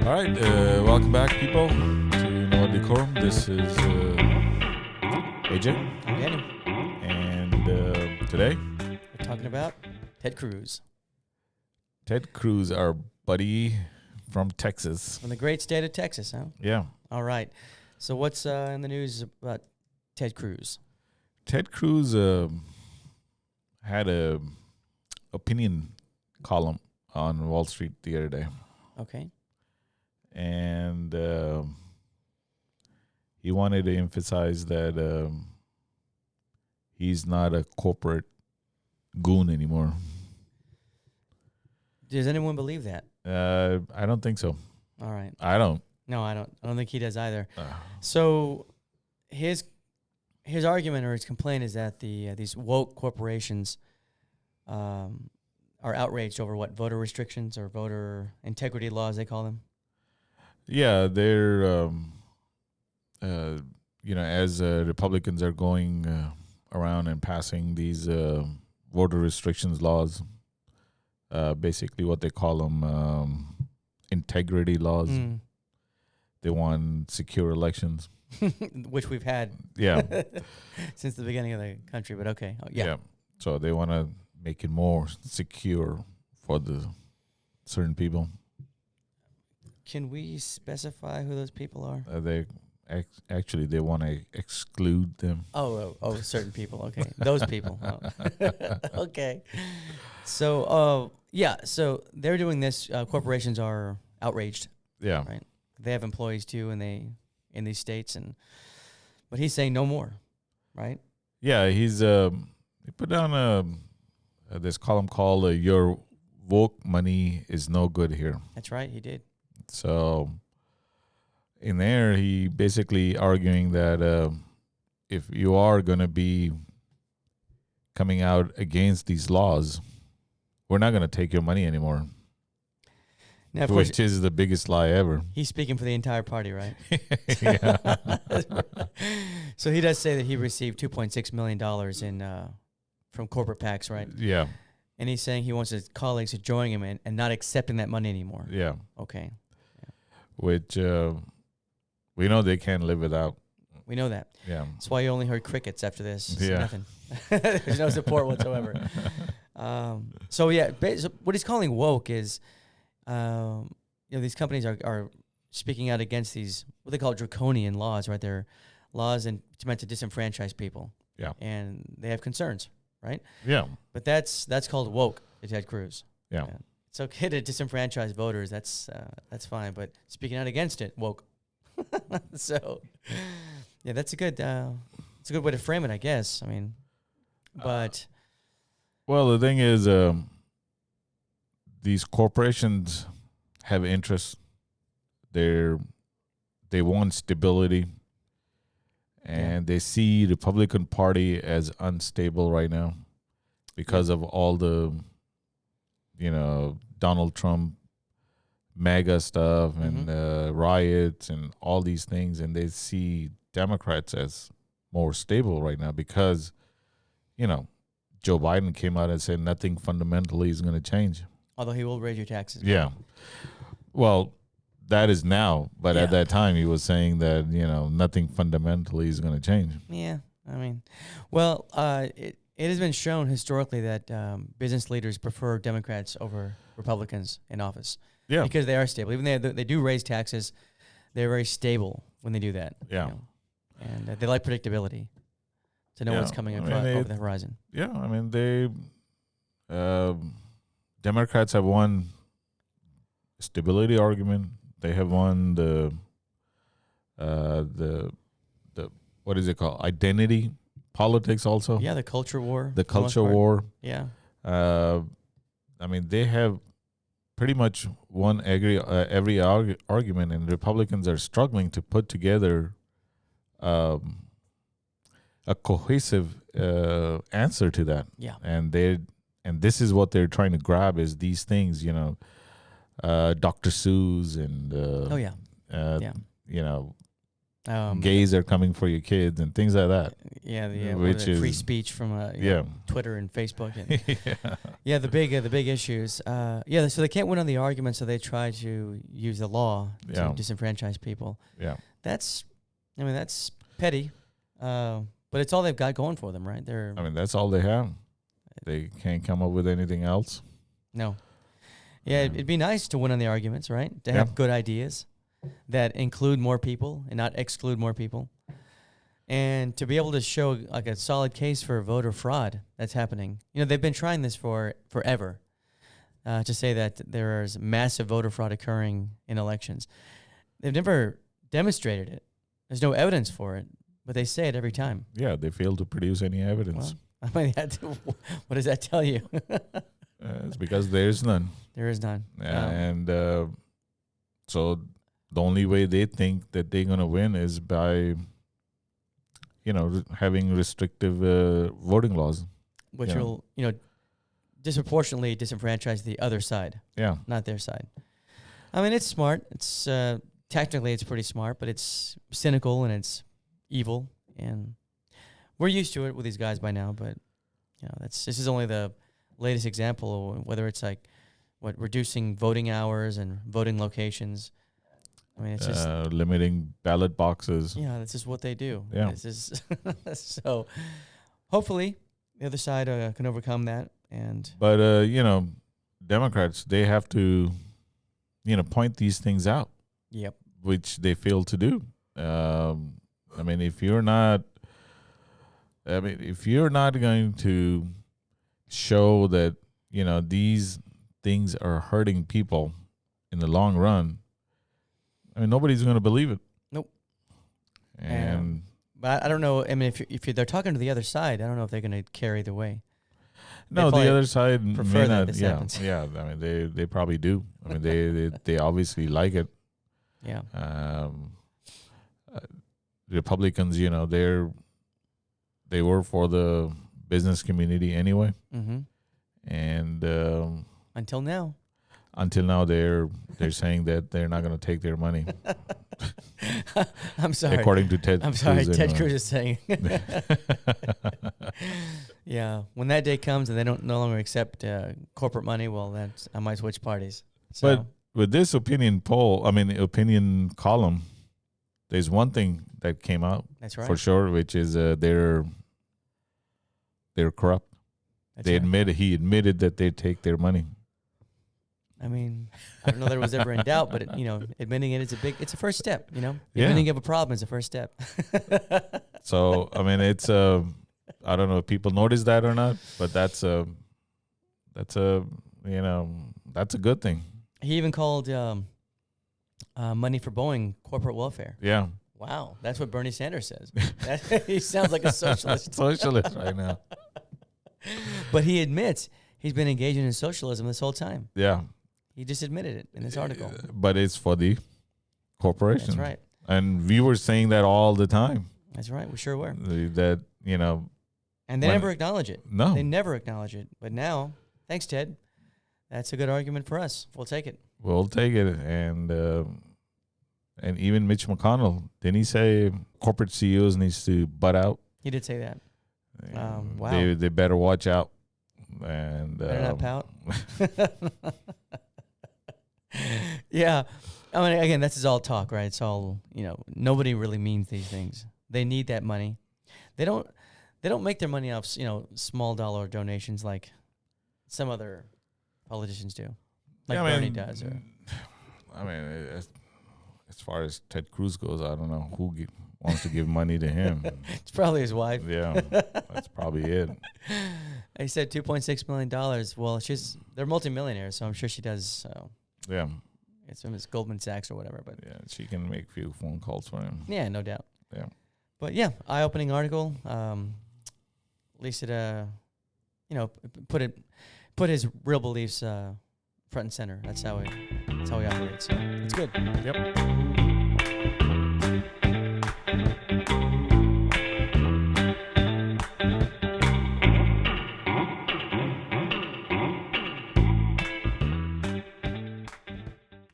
All right, welcome back, people, to No Decorum. This is AJ, I'm Daniel. and today, We're talking about Ted Cruz Ted Cruz, our buddy from Texas. from the great state of Texas, huh? Yeah, All right. So what's in the news about Ted Cruz? Ted Cruz had a opinion column on Wall Street the other day, Okay. and he wanted to emphasize that he's not a corporate goon anymore. Does anyone believe that? I don't think so. All right. I don't. No, I don't. I don't think he does either. Uh, So his argument or his complaint is that these woke corporations are outraged over what voter restrictions or voter integrity laws they call them. Yeah, they're, as Republicans are going around and passing these voter restrictions laws, basically what they call them integrity laws. Mm. They want secure elections. Which we've had Yeah. since the beginning of the country, but okay. Oh, yeah. So they want to make it more secure for the certain people. Can we specify who those people are? They actually they want to exclude them. Oh, certain people. Okay, those people. Oh. Okay. So, so they're doing this. Corporations are outraged. Yeah. Right. They have employees too, and in these states, but he's saying no more, right? Yeah, he put down this column called "Your Woke Money is No Good Here." That's right. He did. So in there, he basically arguing that if you are going to be coming out against these laws, we're not going to take your money anymore, Now, of course, which is the biggest lie ever. he's speaking for the entire party, right? Yeah. So he does say that he received $2.6 million in from corporate PACs, right? Yeah. And he's saying he wants his colleagues to join him and not accepting that money anymore. Yeah. Okay. Which we know they can't live without. We know that. Yeah. That's why you only heard crickets after this. It's Yeah. Nothing. There's no support whatsoever. So what he's calling woke is, these companies are speaking out against these, what they call draconian laws, right? They're laws meant to disenfranchise people. Yeah. And they have concerns, right? Yeah. But that's called woke to Ted Cruz. Yeah. It's okay to disenfranchise voters. That's fine. But speaking out against it, woke. So, yeah, that's a good way to frame it, I guess. I mean, but Well, the thing is, these corporations have interests. They want stability, and they see the Republican Party as unstable right now because of all the, Donald Trump MAGA stuff and riots and all these things, and they see Democrats as more stable right now because, Joe Biden came out and said nothing fundamentally is going to change. although he will raise your taxes. Yeah. Well, that is now, but at Yeah. that time he was saying that, nothing fundamentally is going to change. Yeah, I mean, well, it has been shown historically that business leaders prefer Democrats over Republicans in office. Yeah. Because they are stable. Even though they do raise taxes, they're very stable when they do that. Yeah. And they like predictability to know what's Yeah, coming I mean, across they- over the horizon. Yeah, I mean Democrats have won stability argument. They have won the what is it called? Identity politics also. Yeah, the culture war. The for the most culture part. war. Yeah. I mean, they have pretty much won every argument, and Republicans are struggling to put together a cohesive answer to that. Yeah. And this is what they're trying to grab is these things, Dr. Seuss and Oh, yeah. Yeah. gays are coming for your kids and things like that. Yeah, the which is free speech from Twitter and Facebook. And yeah. the big issues. So they can't win on the argument, so they try to use the law to disenfranchise people. Yeah, that's petty, but it's all they've got going for them, right? that's all they have. They can't come up with anything else. No. Yeah, it'd be nice to win on the arguments, right? To have good ideas that include more people and not exclude more people. And to be able to show like a solid case for voter fraud that's happening. They've been trying this for forever, to say that there is massive voter fraud occurring in elections. They've never demonstrated it. There's no evidence for it, but they say it every time. Yeah, they fail to produce any evidence. Well, what does that tell you? It's because there's none. There is none. And so the only way they think that they're going to win is by, having restrictive voting laws. Which will, disproportionately disenfranchise the other side. Yeah. Not their side. I mean, it's smart. It's technically it's pretty smart, but it's cynical and it's evil. And we're used to it with these guys by now, but this is only the latest example of whether it's like reducing voting hours and voting locations. I mean, it's just limiting ballot boxes. Yeah, this is what they do. Yeah. This is so. Hopefully, the other side can overcome that. But Democrats, they have to, point these things out. Yep. Which they fail to do. If you're not going to show that, these things are hurting people in the long run, nobody's going to believe it. Nope. And but I don't know. I mean, if they're talking to the other side, I don't know if they're going to carry the way. No, the other side prefer may that not. this Yeah, happens. yeah. They probably do. They obviously like it. Yeah. Republicans, they were for the business community anyway. Mm-hmm. And until now they're saying that they're not going to take their money. I'm sorry. According to Ted. I'm sorry. Ted Cruz is saying. Yeah, when that day comes and they don't no longer accept corporate money, well, I might switch parties. So. But with this opinion column, there's one thing that came out. That's right. For sure, which is they're corrupt. That's right. He admitted that they take their money. I mean, I don't know that it was ever in doubt, but admitting it is it's a first step. Admitting you have a problem is a first step. So it's I don't know if people notice that or not, but that's a good thing. He even called money for Boeing corporate welfare. Yeah. Wow, that's what Bernie Sanders says. He sounds like a socialist. Socialist right now. But he admits he's been engaging in socialism this whole time. Yeah. He just admitted it in this article. But it's for the corporation. That's right. And we were saying that all the time. That's right. We sure were. That, And they never acknowledge it. No. They never acknowledge it. But now, thanks, Ted. That's a good argument for us. We'll take it. We'll take it. And even Mitch McConnell, didn't he say corporate CEOs needs to butt out? He did say that. Wow. They better watch out. And better not pout. Yeah. I mean, again, this is all talk, right? It's all, nobody really means these things. They need that money. They don't make their money off, small dollar donations like some other politicians do. Like Bernie does. As far as Ted Cruz goes, I don't know who wants to give money to him. It's probably his wife. Yeah, that's probably it. He said $2.6 million. Well, they're multimillionaires, so I'm sure she does. So yeah, it's from his Goldman Sachs or whatever. But yeah, she can make a few phone calls for him. Yeah, no doubt. Yeah, but yeah, eye-opening article. At least it, put his real beliefs front and center. That's how he operates. So it's good. Yep.